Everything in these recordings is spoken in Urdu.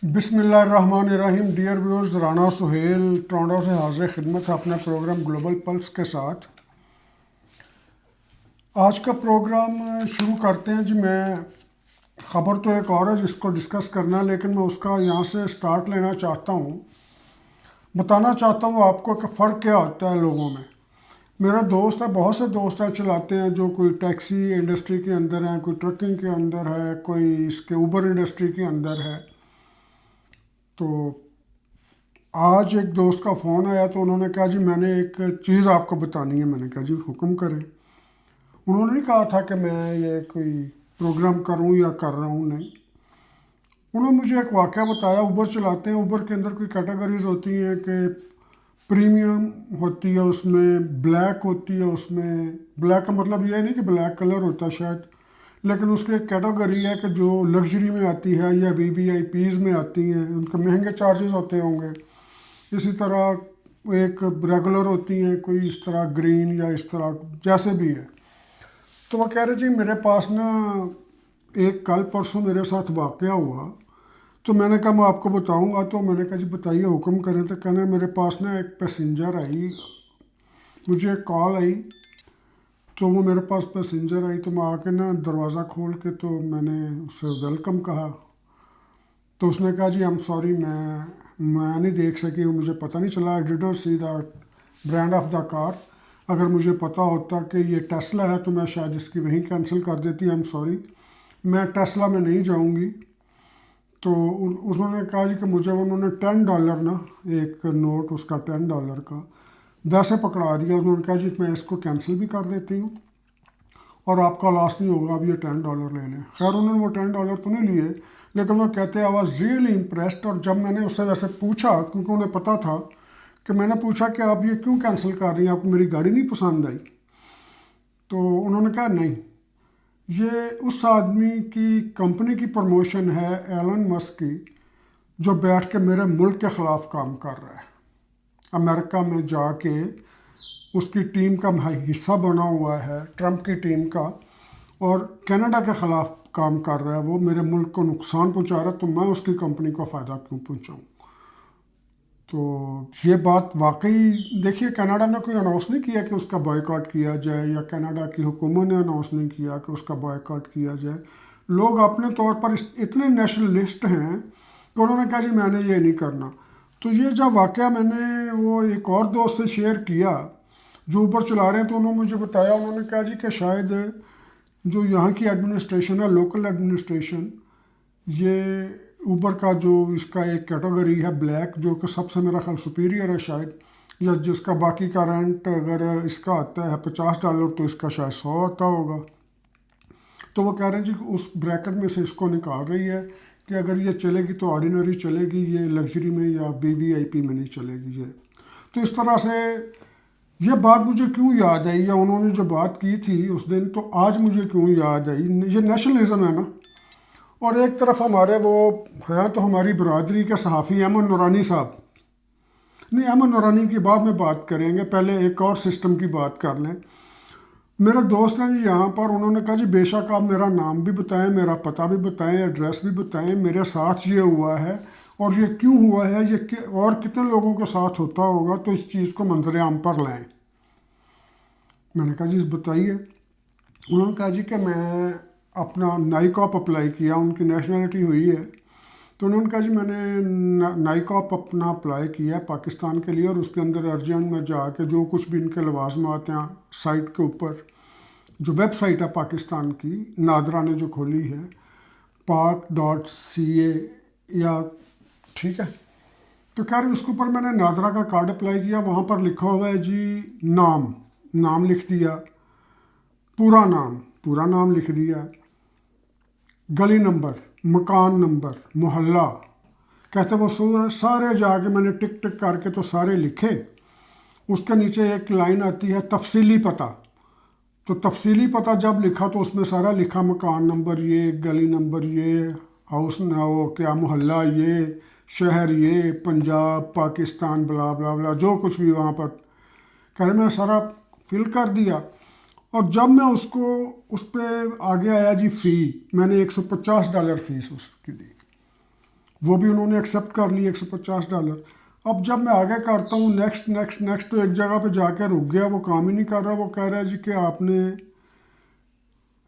بسم اللہ الرحمن الرحیم. Dear viewers, Rana Sohail Toronto سے حاضر خدمت ہے اپنے پروگرام گلوبل پلس کے ساتھ. آج کا پروگرام شروع کرتے ہیں. میں خبر تو ایک اور ہے جس کو ڈسکس کرنا ہے، لیکن میں اس کا یہاں سے سٹارٹ لینا چاہتا ہوں. بتانا چاہتا ہوں آپ کو کہ فرق کیا ہوتا ہے لوگوں میں. میرا دوست ہے، بہت سے دوست ہیں چلاتے ہیں، جو کوئی ٹیکسی انڈسٹری کے اندر ہیں، کوئی ٹرکنگ کے اندر ہے، کوئی اس کے اوبر انڈسٹری کے اندر ہے. تو آج ایک دوست کا فون آیا تو انہوں نے کہا جی میں نے ایک چیز آپ کو بتانی ہے. میں نے کہا جی حکم کریں. انہوں نے نہیں کہا تھا کہ میں یہ کوئی پروگرام کروں یا کر رہا ہوں، نہیں. انہوں نے مجھے ایک واقعہ بتایا. اوبر چلاتے ہیں، اوبر کے اندر کوئی کیٹیگریز ہوتی ہیں کہ پریمیم ہوتی ہے، اس میں بلیک ہوتی ہے. اس میں بلیک کا مطلب یہ نہیں کہ بلیک کلر ہوتا ہے شاید، لیکن اس کی ایک کیٹیگری ہے کہ جو لگژری میں آتی ہے یا وی وی آئی پیز میں آتی ہیں، ان کے مہنگے چارجز ہوتے ہوں گے. اسی طرح ایک ریگولر ہوتی ہیں، کوئی اس طرح گرین یا اس طرح جیسے بھی ہے. تو وہ کہہ رہے جی میرے پاس نا ایک کل پرسوں میرے ساتھ واقعہ ہوا. تو میں نے کہا میں آپ کو بتاؤں گا. تو میں نے کہا جی بتائیے حکم کریں. تو کہنے میرے پاس نا ایک پیسنجر آئی، مجھے ایک کال آئی. تو وہ میرے پاس پیسنجر آئی تو میں آ کے نا دروازہ کھول کے تو میں نے اس سے ویلکم کہا. تو اس نے کہا جی ایم سوری، میں نہیں دیکھ سکی، مجھے پتہ نہیں چلا. I did not see the brand of the car. اگر مجھے پتہ ہوتا کہ یہ ٹیسلا ہے تو میں شاید اس کی وہیں کینسل کر دیتی. ایم سوری، میں ٹیسلا میں نہیں جاؤں گی. تو انہوں نے کہا جی کہ مجھے انہوں نے $10 نا ایک نوٹ اس کا $10 کا ویسے پکڑا دیا. انہوں نے کہا جی میں اس کو کینسل بھی کر دیتی ہوں اور آپ کا لاس نہیں ہوگا، اب یہ $10 لے لیں. خیر انہوں نے وہ $10 تو نہیں لیے، لیکن وہ کہتے آئی واز ریئلی امپریسڈ. اور جب میں نے اس سے ویسے پوچھا، کیونکہ انہیں پتہ تھا کہ میں نے پوچھا کہ آپ یہ کیوں کینسل کر رہی ہیں، آپ کو میری گاڑی نہیں پسند آئی. تو انہوں نے کہا نہیں، یہ اس آدمی کی کمپنی کی پروموشن ہے، ایلن مسک کی، جو بیٹھ کے میرے ملک کے خلاف کام کر رہا ہے. امریکہ میں جا کے اس کی ٹیم کا حصہ بنا ہوا ہے، ٹرمپ کی ٹیم کا، اور کینیڈا کے خلاف کام کر رہا ہے. وہ میرے ملک کو نقصان پہنچا رہا ہے، تو میں اس کی کمپنی کو فائدہ کیوں پہنچاؤں. تو یہ بات واقعی دیکھیے، کینیڈا نے کوئی اناؤنس نہیں کیا کہ اس کا بوائے کاٹ کیا جائے، یا کینیڈا کی حکومت نے اناؤنس نہیں کیا کہ اس کا بوائے کاٹ کیا جائے. لوگ اپنے طور پر اتنے نیشنلسٹ ہیں کہ انہوں نے کہا جی میں نے یہ نہیں کرنا. تو یہ جب واقعہ میں نے وہ ایک اور دوست سے شیئر کیا جو اوپر چلا رہے ہیں، تو انہوں نے مجھے بتایا، انہوں نے کہا جی کہ شاید جو یہاں کی ایڈمنسٹریشن ہے، لوکل ایڈمنسٹریشن، یہ اوبر کا جو اس کا ایک کیٹیگری ہے بلیک، جو کہ سب سے میرا خیال سپیریئر ہے شاید، یا جس کا باقی کا رینٹ اگر اس کا آتا ہے $50 تو اس کا شاید 100 آتا ہوگا. تو وہ کہہ رہے ہیں جی اس بریکٹ میں سے اس کو نکال رہی ہے کہ اگر یہ چلے گی تو آرڈینری چلے گی، یہ لگژری میں یا وی وی آئی پی میں نہیں چلے گی. یہ تو اس طرح سے یہ بات مجھے کیوں یاد آئی، یا انہوں نے جو بات کی تھی اس دن، تو آج مجھے کیوں یاد آئی. یہ نیشنلزم ہے نا. اور ایک طرف ہمارے وہ ہیں تو ہماری برادری کے صحافی احمد نورانی صاحب، نہیں احمد نورانی کی بعد میں بات کریں گے، پہلے ایک اور سسٹم کی بات کر لیں. میرے دوست ہیں جی یہاں پر، انہوں نے کہا جی بے شک آپ میرا نام بھی بتائیں، میرا پتہ بھی بتائیں، ایڈریس بھی بتائیں، میرے ساتھ یہ ہوا ہے اور یہ کیوں ہوا ہے، یہ اور کتنے لوگوں کے ساتھ ہوتا ہوگا، تو اس چیز کو منظر عام پر لائیں. میں نے کہا جی بتائیے. انہوں نے کہا جی کہ میں اپنا نائی کاپ اپلائی کیا، ان کی نیشنلٹی ہوئی ہے. تو انہوں نے کہا جی میں نے نائی کاپ اپنا اپلائی کیا ہے پاکستان کے لیے، اور اس کے اندر ارجنٹ میں جا کے جو کچھ بھی ان کے لوازمات ہیں سائٹ کے اوپر، جو ویب سائٹ ہے پاکستان کی، نادرا نے جو کھولی ہے PAK.CA، یا ٹھیک ہے. تو کہہ رہے اس کے اوپر میں نے نادرا کا کارڈ اپلائی کیا، وہاں پر لکھا ہوا ہے جی نام لکھ دیا، پورا نام لکھ دیا، گلی نمبر، مکان نمبر، محلہ. کہتے وہ سارے جا کے میں نے ٹک ٹک کر کے تو سارے لکھے. اس کے نیچے ایک لائن آتی ہے تفصیلی پتہ. تو تفصیلی پتہ جب لکھا تو اس میں سارا لکھا، مکان نمبر یہ، گلی نمبر یہ، ہاؤس وہ کیا محلہ یہ، شہر یہ، پنجاب، پاکستان، بلا بلا بلا، جو کچھ بھی وہاں پر. کہہ رہے میں نے سارا فل کر دیا. اور جب میں اس پہ آگے آیا جی فی، میں نے $150 فیس اس کی دی. وہ بھی انہوں نے ایکسیپٹ کر لی $150۔ اب جب میں آگے کرتا ہوں نیکسٹ تو ایک جگہ پہ جا کے رک گیا، وہ کام ہی نہیں کر رہا، وہ کہہ رہا ہے جی کہ آپ نے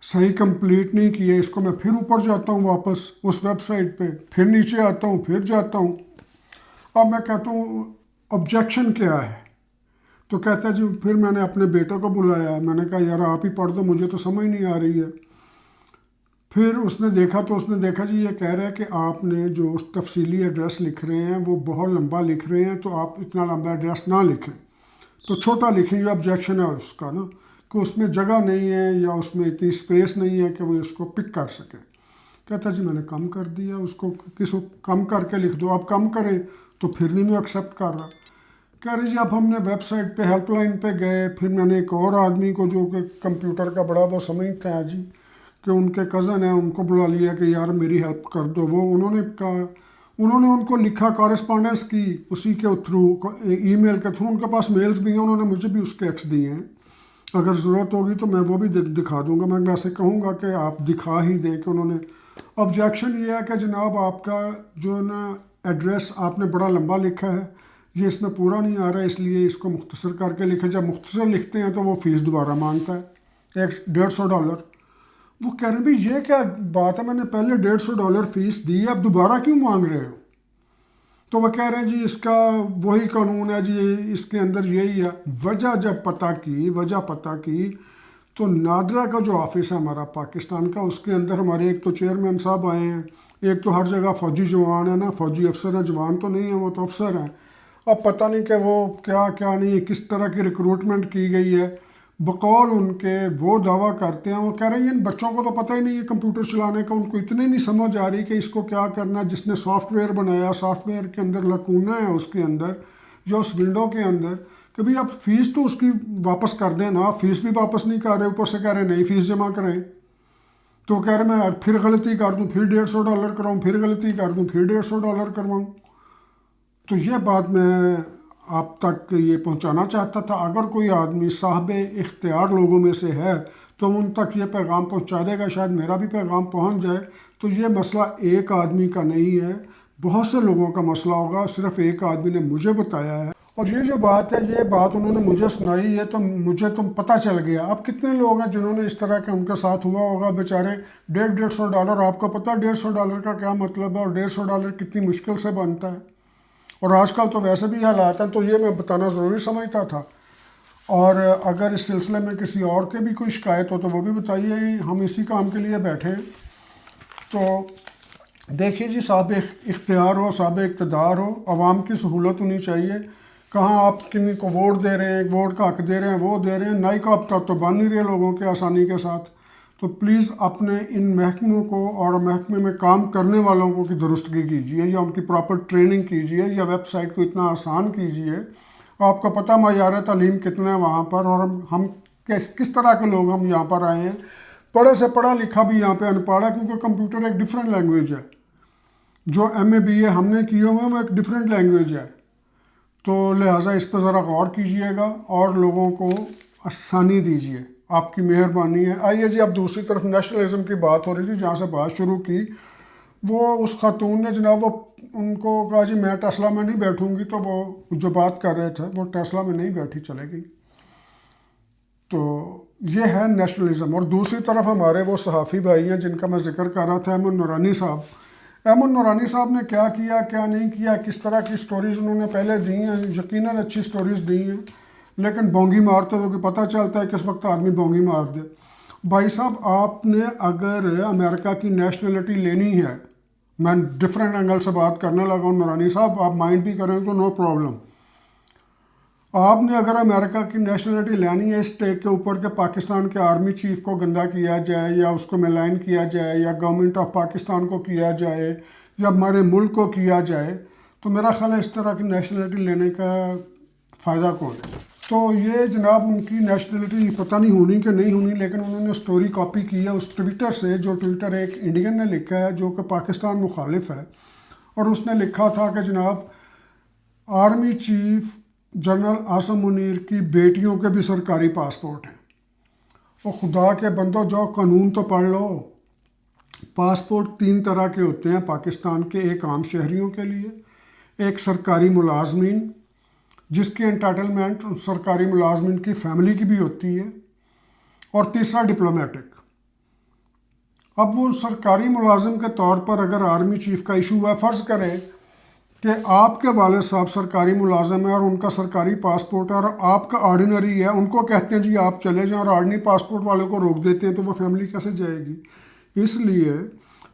صحیح کمپلیٹ نہیں کیا، اس کو میں پھر اوپر جاتا ہوں واپس اس ویب سائٹ پہ، پھر نیچے آتا ہوں، پھر جاتا ہوں۔ اب میں کہتا ہوں آبجیکشن کیا ہے؟ تو کہتا ہے جی، پھر میں نے اپنے بیٹے کو بلایا، میں نے کہا یار آپ ہی پڑھ دو، مجھے تو سمجھ نہیں آ رہی ہے۔ پھر اس نے دیکھا جی یہ کہہ رہا ہے کہ آپ نے جو تفصیلی ایڈریس لکھ رہے ہیں وہ بہت لمبا لکھ رہے ہیں، تو آپ اتنا لمبا ایڈریس نہ لکھیں، تو چھوٹا لکھیں۔ یہ آبجیکشن ہے اس کا نا، کہ اس میں جگہ نہیں ہے یا اس میں اتنی اسپیس نہیں ہے کہ وہ اس کو پک کر سکے۔ کہتا جی میں نے کم کر دیا، اس کو کس کو کم کر کے لکھ دو، آپ کم کریں، تو پھر نہیں وہ ایکسیپٹ کر رہا۔ کہہ رہے جی اب ہم نے ویب سائٹ پہ ہیلپ لائن پہ گئے، پھر میں نے ایک اور آدمی کو جو کہ کمپیوٹر کا بڑا وہ سمجھتا ہے جی کہ ان کے کزن ہیں، ان کو بلا لیا کہ یار میری ہیلپ کر دو۔ وہ انہوں نے ان کو لکھا، کارسپونڈنس کی اسی کے تھرو، ای میل کے تھرو، ان کے پاس میلز بھی ہیں، انہوں نے مجھے بھی اس کے ایکس دیے ہیں، اگر ضرورت ہوگی تو میں وہ بھی دکھا دوں گا۔ میں ویسے کہوں گا کہ آپ دکھا ہی دیں کہ انہوں نے۔ آبجیکشن یہ ہے کہ جناب آپ کا جو نا ایڈریس آپ نے بڑا لمبا لکھا ہے، یہ اس میں پورا نہیں آ رہا ہے، اس لیے اس کو مختصر کر کے لکھیں۔ جب مختصر لکھتے ہیں تو وہ فیس دوبارہ مانگتا ہے $150۔ وہ کہہ رہے ہیں بھائی یہ کیا بات ہے، میں نے پہلے $150 فیس دی ہے، اب دوبارہ کیوں مانگ رہے ہو؟ تو وہ کہہ رہے ہیں جی اس کا وہی قانون ہے جی، اس کے اندر یہی ہے۔ وجہ جب پتہ کی تو نادرا کا جو آفس ہے ہمارا پاکستان کا، اس کے اندر ہمارے ایک تو چیئرمین صاحب آئے ہیں، ایک تو ہر جگہ فوجی جوان ہے نا، فوجی افسر ہیں، جوان تو نہیں ہیں، وہ تو افسر ہیں۔ اب پتہ نہیں کہ وہ کیا نہیں، کس طرح کی ریکروٹمنٹ کی گئی ہے۔ بقول ان کے وہ دعویٰ کرتے ہیں، وہ کہہ رہے ہیں ان بچوں کو تو پتہ ہی نہیں ہے کمپیوٹر چلانے کا، ان کو اتنی نہیں سمجھ آ رہی کہ اس کو کیا کرنا ہے۔ جس نے سافٹ ویئر بنایا، سافٹ ویئر کے اندر لکونہ ہے اس کے اندر، جو اس ونڈو کے اندر، کہ بھئی آپ فیس تو اس کی واپس کر دیں نا، فیس بھی واپس نہیں کر رہے، اوپر سے کہہ رہے ہیں نئی فیس جمع کریں۔ تو کہہ رہے میں پھر غلطی کر دوں، پھر $150 کراؤں، پھر غلطی کر دوں، پھر $150 کرواؤں۔ تو یہ بات میں آپ تک یہ پہنچانا چاہتا تھا۔ اگر کوئی آدمی صاحب اختیار لوگوں میں سے ہے تو ان تک یہ پیغام پہنچا دے گا، شاید میرا بھی پیغام پہنچ جائے۔ تو یہ مسئلہ ایک آدمی کا نہیں ہے، بہت سے لوگوں کا مسئلہ ہوگا، صرف ایک آدمی نے مجھے بتایا ہے، اور یہ جو بات ہے، یہ بات انہوں نے مجھے سنائی ہے، تو مجھے تو پتہ چل گیا۔ اب کتنے لوگ ہیں جنہوں نے اس طرح کے ان کے ساتھ ہوا ہوگا، بیچارے $150۔ آپ کو پتہ $150 کا کیا مطلب ہے، اور $150 کتنی مشکل سے بنتا ہے، اور آج کل تو ویسے بھی حالات ہیں۔ تو یہ میں بتانا ضروری سمجھتا تھا۔ اور اگر اس سلسلے میں کسی اور کے بھی کوئی شکایت ہو تو وہ بھی بتائیے، ہم اسی کام کے لیے بیٹھے ہیں۔ تو دیکھیے جی، صاحب اختیار ہو، صاحب اقتدار ہو، عوام کی سہولت ہونی چاہیے۔ کہاں آپ کن کو ووٹ دے رہے ہیں، ووٹ کا حق دے رہے ہیں، وہ دے رہے ہیں، نائی کا اب تک تو بن نہیں رہے لوگوں کے آسانی کے ساتھ۔ تو پلیز اپنے ان محکموں کو اور محکمے میں کام کرنے والوں کو کی درستگی کیجیے، یا ان کی پراپر ٹریننگ کیجیے، یا ویب سائٹ کو اتنا آسان کیجیے۔ آپ کو پتہ معیار تعلیم کتنا ہے وہاں پر، اور ہم کس طرح کے لوگ ہم یہاں پر آئے ہیں۔ پڑھے سے پڑھا لکھا بھی یہاں پہ ان پڑھ ہے، کیونکہ کمپیوٹر ایک ڈیفرنٹ لینگویج ہے۔ جو ایم اے بی اے ہم نے کیے ہوئے ہیں وہ ایک ڈیفرنٹ لینگویج ہے، تو لہٰذا اس پہ ذرا غور کیجیے گا اور لوگوں کو آسانی دیجیے، آپ کی مہربانی ہے۔ آئیے جی، اب دوسری طرف نیشنلزم کی بات ہو رہی تھی، جہاں سے بات شروع کی، وہ اس خاتون نے جناب وہ ان کو کہا جی میں ٹیسلا میں نہیں بیٹھوں گی، تو وہ جو بات کر رہے تھے وہ ٹیسلا میں نہیں بیٹھی، چلے گئی۔ تو یہ ہے نیشنلزم۔ اور دوسری طرف ہمارے وہ صحافی بھائی ہیں جن کا میں ذکر کر رہا تھا، احمد نورانی صاحب۔ احمد نورانی صاحب نے کیا کیا، کیا نہیں کیا، کس طرح کی سٹوریز انہوں نے پہلے دی ہیں، یقیناً اچھی سٹوریز دی ہیں، لیکن بونگی مارتے ہوئے کہ پتہ چلتا ہے کس وقت آدمی بونگی مار دے۔ بھائی صاحب، آپ نے اگر امریکہ کی نیشنلٹی لینی ہے، میں ڈفرینٹ اینگل سے بات کرنے لگا ہوں نورانی صاحب، آپ مائنڈ بھی کریں تو نو پرابلم۔ آپ نے اگر امریکہ کی نیشنلٹی لینی ہے اس ٹیک کے اوپر کہ پاکستان کے آرمی چیف کو گندہ کیا جائے، یا اس کو ملائن کیا جائے، یا گورنمنٹ آف پاکستان کو کیا جائے، یا ہمارے ملک کو کیا جائے، تو میرا خیال ہے اس طرح کی نیشنلٹی لینے کا فائدہ کون ہے؟ تو یہ جناب ان کی نیشنلٹی پتہ نہیں ہونی کہ نہیں ہونی، لیکن انہوں نے سٹوری کاپی کی ہے اس ٹویٹر سے، جو ٹویٹر ایک انڈین نے لکھا ہے جو کہ پاکستان مخالف ہے، اور اس نے لکھا تھا کہ جناب army chief general Asim Munir کی بیٹیوں کے بھی سرکاری پاسپورٹ ہیں۔ اور خدا کے بندو، جاؤ قانون تو پڑھ لو، پاسپورٹ 3 طرح کے ہوتے ہیں پاکستان کے، ایک عام شہریوں کے لیے، ایک سرکاری ملازمین جس کی انٹائٹلمنٹ سرکاری ملازمین کی فیملی کی بھی ہوتی ہے، اور تیسرا ڈپلومیٹک۔ اب وہ سرکاری ملازم کے طور پر اگر آرمی چیف کا ایشو ہے، فرض کریں کہ آپ کے والد صاحب سرکاری ملازم ہیں اور ان کا سرکاری پاسپورٹ ہے اور آپ کا آرڈینری ہے، ان کو کہتے ہیں جی آپ چلے جائیں اور آرڈینری پاسپورٹ والوں کو روک دیتے ہیں، تو وہ فیملی کیسے جائے گی؟ اس لیے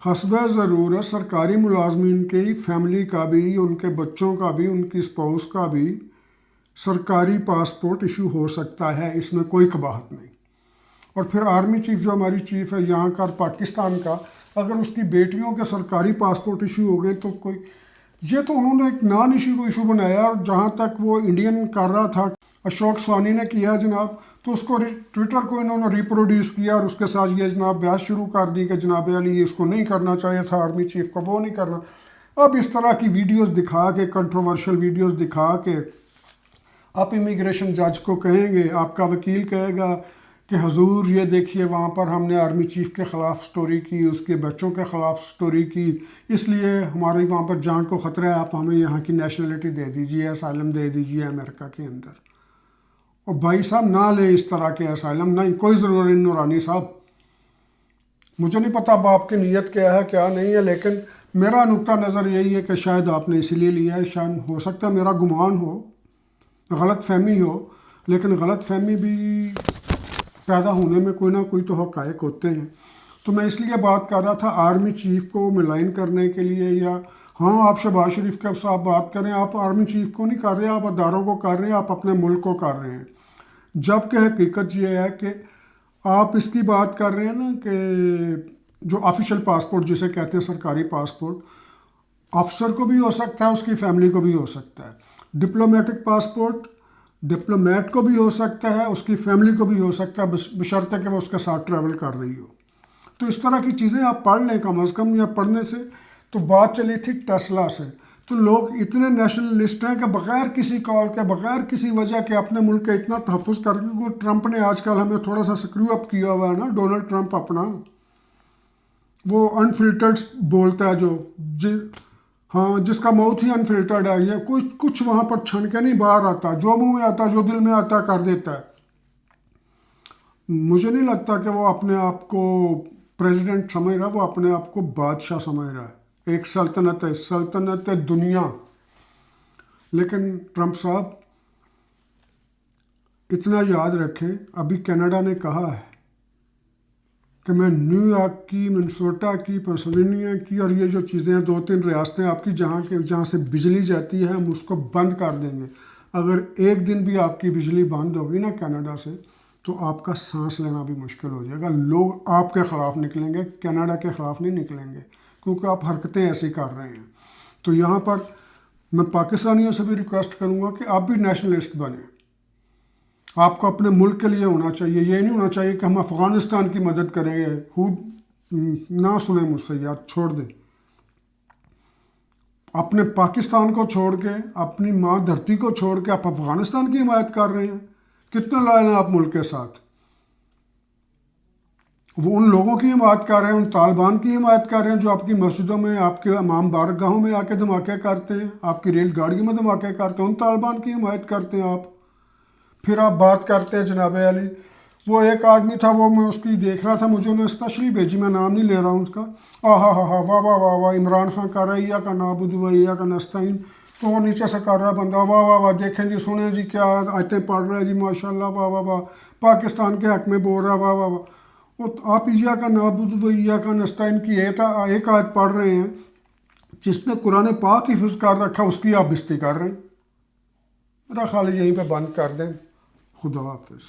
حسب ضرورت سرکاری ملازمین کی فیملی کا بھی، ان کے بچوں کا بھی، ان کی اسپاؤس کا بھی سرکاری پاسپورٹ ایشو ہو سکتا ہے، اس میں کوئی قباحت نہیں۔ اور پھر آرمی چیف جو ہماری چیف ہے یہاں کا پاکستان کا، اگر اس کی بیٹیوں کے سرکاری پاسپورٹ ایشو ہو گئے تو کوئی، یہ تو انہوں نے ایک نان ایشو کو ایشو بنایا، اور جہاں تک وہ انڈین کر رہا تھا اشوک سوانی نے کیا جناب، تو اس کو ٹویٹر کو انہوں نے ریپروڈیوس کیا اور اس کے ساتھ یہ جناب بحث شروع کر دی کہ جناب علی اس کو نہیں کرنا چاہیے تھا، آرمی چیف کو وہ نہیں کرنا۔ اب اس طرح کی ویڈیوز دکھا کے، کنٹروورشل ویڈیوز دکھا کے آپ امیگریشن جج کو کہیں گے، آپ کا وکیل کہے گا کہ حضور یہ دیکھیے وہاں پر ہم نے آرمی چیف کے خلاف سٹوری کی، اس کے بچوں کے خلاف سٹوری کی، اس لیے ہماری وہاں پر جان کو خطرہ ہے، آپ ہمیں یہاں کی نیشنلٹی دے دیجیے، اسائلم دے دیجیے امریکہ کے اندر۔ اور بھائی صاحب نہ لیں اس طرح کے اسائلم، نہیں کوئی ضرورت نہیں نورانی صاحب، مجھے نہیں پتا اب آپ کی نیت کیا ہے کیا نہیں ہے، لیکن میرا نقطہ نظر یہی ہے کہ شاید آپ نے اسی لیے لیا ہے، شاید ہو سکتا ہے میرا گمان ہو، غلط فہمی ہو، لیکن غلط فہمی بھی پیدا ہونے میں کوئی نہ کوئی تو حقائق ہوتے ہیں۔ تو میں اس لیے بات کر رہا تھا آرمی چیف کو ملائن کرنے کے لیے، یا ہاں آپ شہباز شریف کے صاحب بات کریں، آپ آرمی چیف کو نہیں کر رہے، آپ اداروں کو کر رہے ہیں، آپ اپنے ملک کو کر رہے ہیں، جبکہ حقیقت یہ ہے کہ آپ اس کی بات کر رہے ہیں نا کہ جو آفیشیل پاسپورٹ جسے کہتے ہیں سرکاری پاسپورٹ، افسر کو بھی ہو سکتا ہے، اس کی فیملی کو بھی ہو سکتا ہے۔ ڈپلومیٹک پاسپورٹ ڈپلومیٹ کو بھی ہو سکتا ہے، اس کی فیملی کو بھی ہو سکتا ہے، بشرطے کہ وہ اس کے ساتھ ٹریول کر رہی ہو۔ تو اس طرح کی چیزیں آپ پڑھ لیں کم از کم، یا پڑھنے سے تو بات چلی تھی ٹیسلا سے، تو لوگ اتنے نیشنلسٹ ہیں کہ بغیر کسی کال کے، بغیر کسی وجہ کے اپنے ملک کا اتنا تحفظ کر کے، وہ ٹرمپ نے آج کل ہمیں تھوڑا سا سکریو اپ کیا ہوا ہے نا، ڈونلڈ ٹرمپ اپنا، وہ انفلٹرڈ بولتا ہے جو ہاں جس کا موت ہی انفلٹرڈ ہے، یہ کچھ وہاں پر چھن کے نہیں باہر آتا، جو منہ میں آتا جو دل میں آتا کر دیتا ہے۔ مجھے نہیں لگتا کہ وہ اپنے آپ کو پریزیڈنٹ سمجھ رہا ہے، وہ اپنے آپ کو بادشاہ سمجھ رہا ہے، ایک سلطنت دنیا۔ لیکن ٹرمپ صاحب اتنا یاد رکھیں، ابھی کینیڈا نے کہا ہے کہ میں نیو یارک کی، منیسوٹا کی، پینسلوینیا کی، اور یہ جو چیزیں ہیں 2-3 ریاستیں آپ کی جہاں سے بجلی جاتی ہے، ہم اس کو بند کر دیں گے۔ اگر ایک دن بھی آپ کی بجلی بند ہوگی نا کینیڈا سے، تو آپ کا سانس لینا بھی مشکل ہو جائے گا، لوگ آپ کے خلاف نکلیں گے، کینیڈا کے خلاف نہیں نکلیں گے، کیونکہ آپ حرکتیں ایسی کر رہے ہیں۔ تو یہاں پر میں پاکستانیوں سے بھی ریکویسٹ کروں گا کہ آپ بھی نیشنلسٹ بنیں، آپ کو اپنے ملک کے لیے ہونا چاہیے، یہ نہیں ہونا چاہیے کہ ہم افغانستان کی مدد کریں گے، نہ سنیں مجھ سے یار، چھوڑ دیں، اپنے پاکستان کو چھوڑ کے، اپنی ماں دھرتی کو چھوڑ کے آپ افغانستان کی حمایت کر رہے ہیں، کتنے لائل ہیں آپ ملک کے ساتھ؟ وہ ان لوگوں کی حمایت کر رہے ہیں، ان طالبان کی حمایت کر رہے ہیں جو آپ کی مسجدوں میں، آپ کے امام بارگاہوں میں آ کے دھماکے کرتے ہیں، آپ کی ریل گاڑیوں میں دھماکے کرتے ہیں، ان طالبان کی حمایت کرتے ہیں آپ۔ پھر آپ بات کرتے ہیں جناب علی، وہ ایک آدمی تھا، وہ میں اس کی دیکھ رہا تھا، مجھے انہیں اسپیشلی بھیجی، میں نام نہیں لے رہا ہوں اس کا، ہاں واہ واہ واہ واہ، عمران خان کر رہا ہے یا کا نعبد و ایاک نستعین، تو وہ نیچے سے کر رہا ہے بندہ، واہ واہ واہ، دیکھیں جی، سنیں جی کیا آیتیں پڑھ رہا ہے جی، ماشاء اللہ، واہ واہ واہ، پاکستان کے حق میں بول رہا ہے، واہ واہ واہ۔ آپ ایاک نعبد و ایاک نستعین کی ایک آیت پڑھ رہے ہیں، جس نے قرآن پاک حفظ کر رکھا، اس کی آپ بستی کر رہے ہیں۔ میرا خیال ہے یہیں پہ بند کر دیں۔ خدا حافظ۔